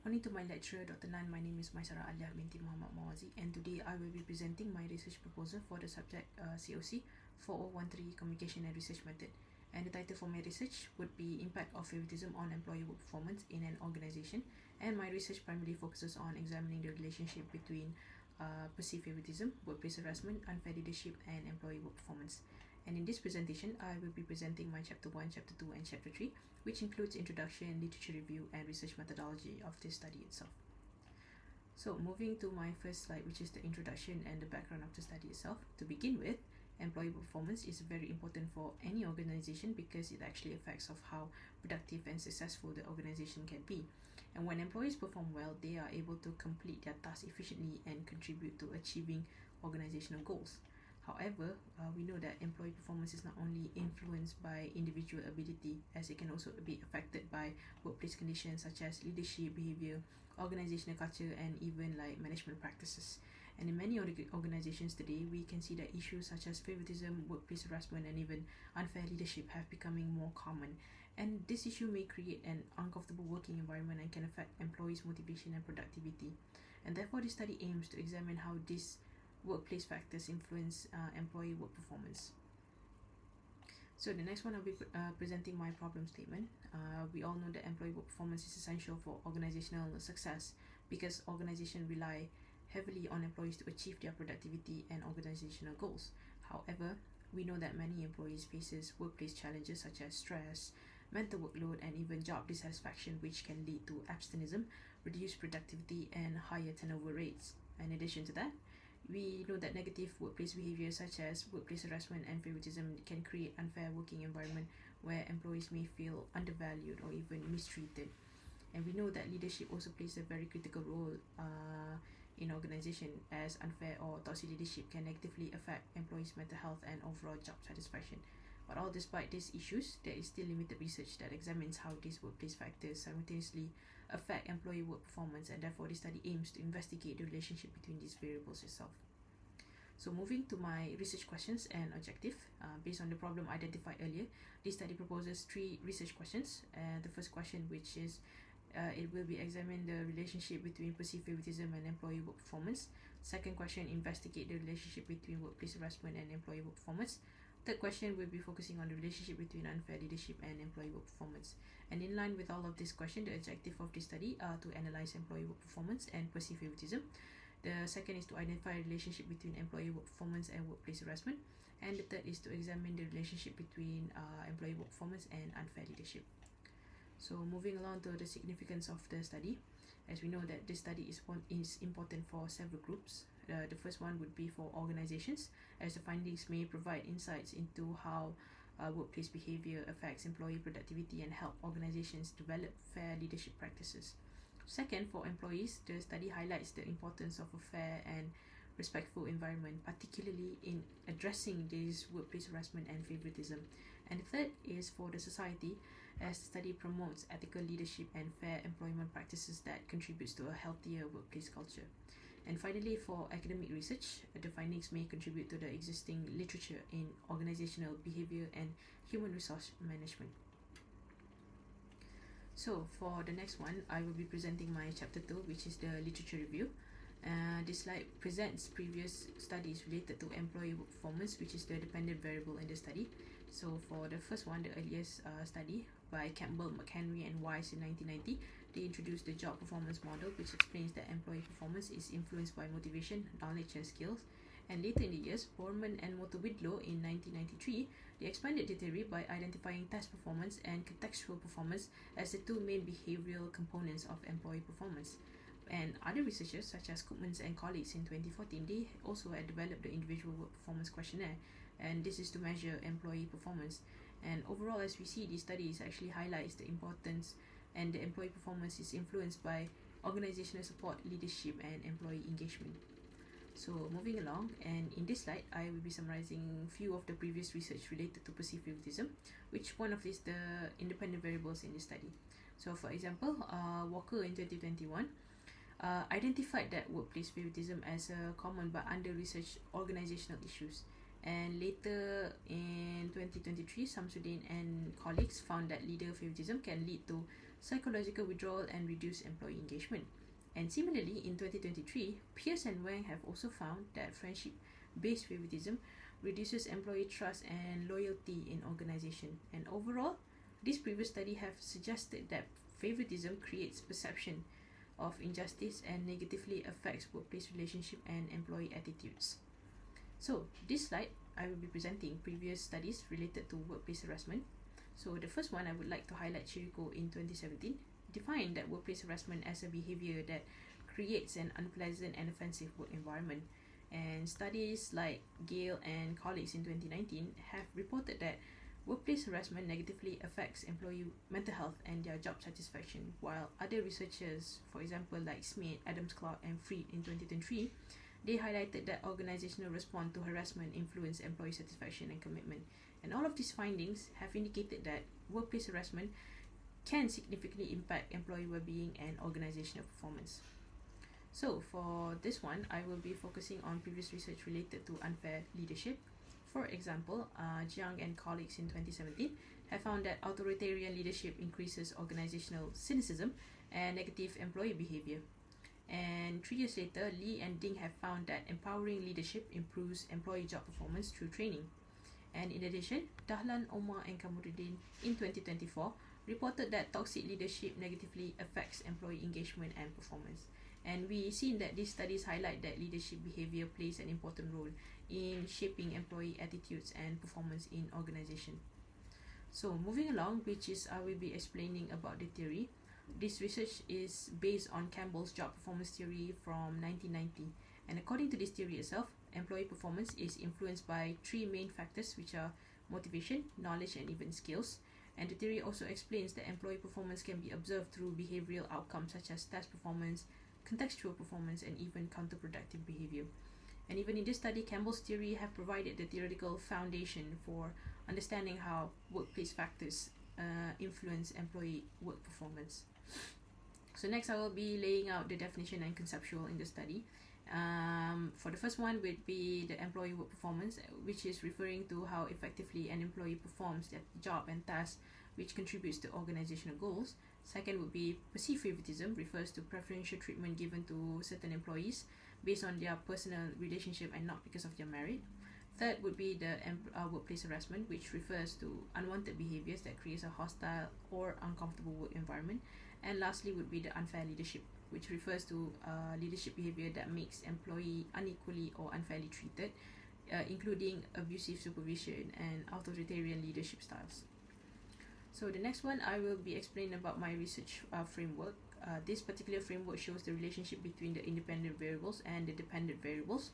Morning to my lecturer, Dr. Nan. My name is Maisara Alia binti Muhammad Mawazi, and today I will be presenting my research proposal for the subject COC 4013 Communication and Research Method. And the title for my research would be Impact of Favoritism on Employee Work Performance in an Organization. And my research primarily focuses on examining the relationship between perceived favoritism, workplace harassment, unfair leadership, and employee work performance. And in this presentation, I will be presenting my Chapter 1, Chapter 2, and Chapter 3, which includes introduction, literature review, and research methodology of this study itself. So moving to my first slide, which is the introduction and the background of the study itself. To begin with, employee performance is very important for any organization because it actually affects of how productive and successful the organization can be. And when employees perform well, they are able to complete their tasks efficiently and contribute to achieving organizational goals. However, we know that employee performance is not only influenced by individual ability, as it can also be affected by workplace conditions such as leadership, behavior, organizational culture, and even like management practices. And in many organizations today, we can see that issues such as favoritism, workplace harassment, and even unfair leadership have becoming more common. And this issue may create an uncomfortable working environment and can affect employees' motivation and productivity. And therefore, this study aims to examine how these workplace factors influence employee work performance. So the next one, I'll be presenting my problem statement. We all know that employee work performance is essential for organizational success because organizations rely heavily on employees to achieve their productivity and organizational goals. However, we know that many employees faces workplace challenges such as stress, mental workload, and even job dissatisfaction, which can lead to absenteeism, reduced productivity, and higher turnover rates. In addition to that, we know that negative workplace behavior such as workplace harassment and favoritism can create unfair working environment where employees may feel undervalued or even mistreated. And we know that leadership also plays a very critical role in organization, as unfair or toxic leadership can negatively affect employees' mental health and overall job satisfaction. But all despite these issues, there is still limited research that examines how these workplace factors simultaneously affect employee work performance, and therefore this study aims to investigate the relationship between these variables itself. So moving to my research questions and objective, based on the problem identified earlier, this study proposes 3 research questions. The first question, which is it will be examine the relationship between perceived favoritism and employee work performance. Second question, investigate the relationship between workplace harassment and employee work performance. Third question will be focusing on the relationship between unfair leadership and employee work performance. And in line with all of this question, the objective of this study are to analyze employee work performance and perceived favoritism. The second is to identify a relationship between employee work performance and workplace harassment. And the third is to examine the relationship between employee work performance and unfair leadership. So moving along to the significance of the study, as we know that this study is important for several groups. The first one would be for organizations, as the findings may provide insights into how workplace behavior affects employee productivity and help organizations develop fair leadership practices. Second, for employees, the study highlights the importance of a fair and respectful environment, particularly in addressing this workplace harassment and favoritism. And the third is for the society, as the study promotes ethical leadership and fair employment practices that contributes to a healthier workplace culture. And finally, for academic research, the findings may contribute to the existing literature in organizational behavior and human resource management. So for the next one, I will be presenting my Chapter 2, which is the literature review. This slide presents previous studies related to employee work performance, which is the dependent variable in the study. So for the first one, the earliest study by Campbell, McHenry, and Weiss in 1990, they introduced the job performance model, which explains that employee performance is influenced by motivation, knowledge, and skills. And later in the years, Borman and Motowidlow in 1993, they expanded the theory by identifying task performance and contextual performance as the 2 main behavioral components of employee performance. And other researchers such as Koopmans and colleagues in 2014, they also had developed the individual work performance questionnaire, and this is to measure employee performance. And overall, as we see, this study actually highlights the importance, and the employee performance is influenced by organizational support, leadership, and employee engagement. So moving along, and in this slide, I will be summarizing few of the previous research related to perceived favoritism, which one of these the independent variables in this study. So for example, Walker in 2021 identified that workplace favoritism as a common but under-researched organizational issues. And later in 2023, Samsudin and colleagues found that leader favoritism can lead to psychological withdrawal, and reduced employee engagement. And similarly, in 2023, Pierce and Wang have also found that friendship-based favoritism reduces employee trust and loyalty in organization. And overall, this previous study have suggested that favoritism creates perception of injustice and negatively affects workplace relationship and employee attitudes. So, this slide, I will be presenting previous studies related to workplace harassment. So, the first one I would like to highlight Chirico in 2017 defined that workplace harassment as a behavior that creates an unpleasant and offensive work environment. And studies like Gale and colleagues in 2019 have reported that workplace harassment negatively affects employee mental health and their job satisfaction, while other researchers, for example like Smith, Adams, Clark, and Freed in 2023, they highlighted that organizational response to harassment influence employee satisfaction and commitment. And all of these findings have indicated that workplace harassment can significantly impact employee well-being and organizational performance. So for this one, I will be focusing on previous research related to unfair leadership. For example, Jiang and colleagues in 2017 have found that authoritarian leadership increases organizational cynicism and negative employee behavior. And 3 years later, Lee and Ding have found that empowering leadership improves employee job performance through training. And in addition, Dahlan, Omar, and Kamuruddin in 2024 reported that toxic leadership negatively affects employee engagement and performance. And we seen that these studies highlight that leadership behavior plays an important role in shaping employee attitudes and performance in organization. So moving along, which is I will be explaining about the theory. This research is based on Campbell's job performance theory from 1990. And according to this theory itself, employee performance is influenced by 3 main factors, which are motivation, knowledge, and even skills. And the theory also explains that employee performance can be observed through behavioral outcomes such as task performance, contextual performance, and even counterproductive behavior. And even in this study, Campbell's theory have provided the theoretical foundation for understanding how workplace factors influence employee work performance. So next, I will be laying out the definition and conceptual in the study. For the first one would be the employee work performance, which is referring to how effectively an employee performs their job and task which contributes to organizational goals. Second would be perceived favoritism, refers to preferential treatment given to certain employees based on their personal relationship and not because of their merit. Third would be the workplace harassment, which refers to unwanted behaviors that creates a hostile or uncomfortable work environment. And lastly would be the unfair leadership, which refers to leadership behavior that makes employee unequally or unfairly treated, including abusive supervision and authoritarian leadership styles. So the next one, I will be explaining about my research framework. This particular framework shows the relationship between the independent variables and the dependent variables.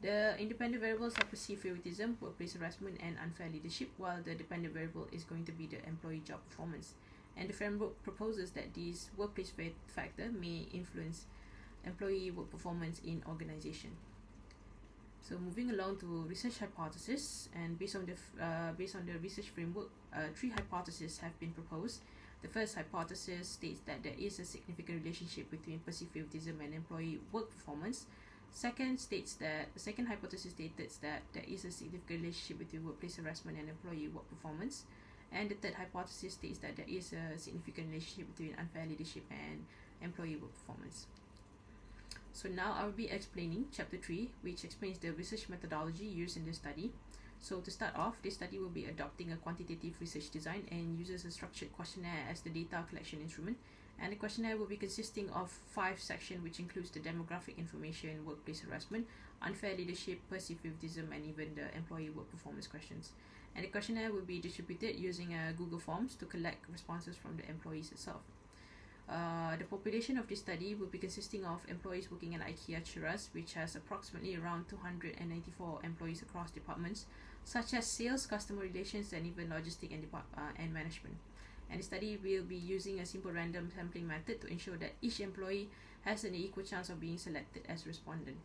The independent variables are perceived favoritism, workplace harassment, and unfair leadership, while the dependent variable is going to be the employee job performance. And the framework proposes that these workplace factor may influence employee work performance in organization. So moving along to research hypothesis, and based on the research framework, 3 hypotheses have been proposed. The first hypothesis states that there is a significant relationship between perceived favoritism and employee work performance. The second hypothesis states that there is a significant relationship between workplace harassment and employee work performance. And the third hypothesis states that there is a significant relationship between unfair leadership and employee work performance. So now I will be explaining chapter 3, which explains the research methodology used in this study. So to start off, this study will be adopting a quantitative research design and uses a structured questionnaire as the data collection instrument. And the questionnaire will be consisting of 5 sections, which includes the demographic information, workplace harassment, unfair leadership, perceived favoritism, and even the employee work performance questions. And the questionnaire will be distributed using Google Forms to collect responses from the employees itself. The population of this study will be consisting of employees working at IKEA Cheras, which has approximately around 294 employees across departments, such as sales, customer relations, and even logistics and management. And the study will be using a simple random sampling method to ensure that each employee has an equal chance of being selected as respondent.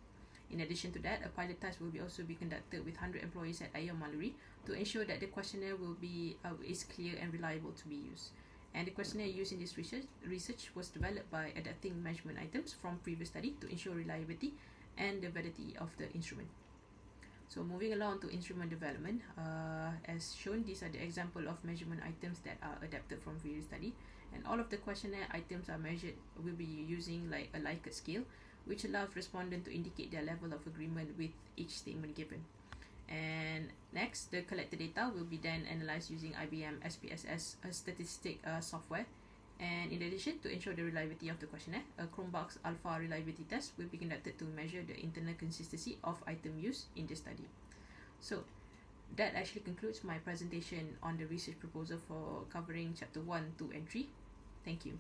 In addition to that, a pilot test will also be conducted with 100 employees at Ayam Maluri to ensure that the questionnaire is clear and reliable to be used. And the questionnaire used in this research was developed by adapting measurement items from previous study to ensure reliability and the validity of the instrument. So moving along to instrument development, as shown, these are the example of measurement items that are adapted from previous study. And all of the questionnaire items are measured, will be using like a Likert scale, which allows respondents to indicate their level of agreement with each statement given. And next, the collected data will be then analyzed using IBM SPSS statistic software. And in addition, to ensure the reliability of the questionnaire, a Chromebox alpha reliability test will be conducted to measure the internal consistency of item used in the study. So that actually concludes my presentation on the research proposal for covering chapter 1, 2 and 3. Thank you.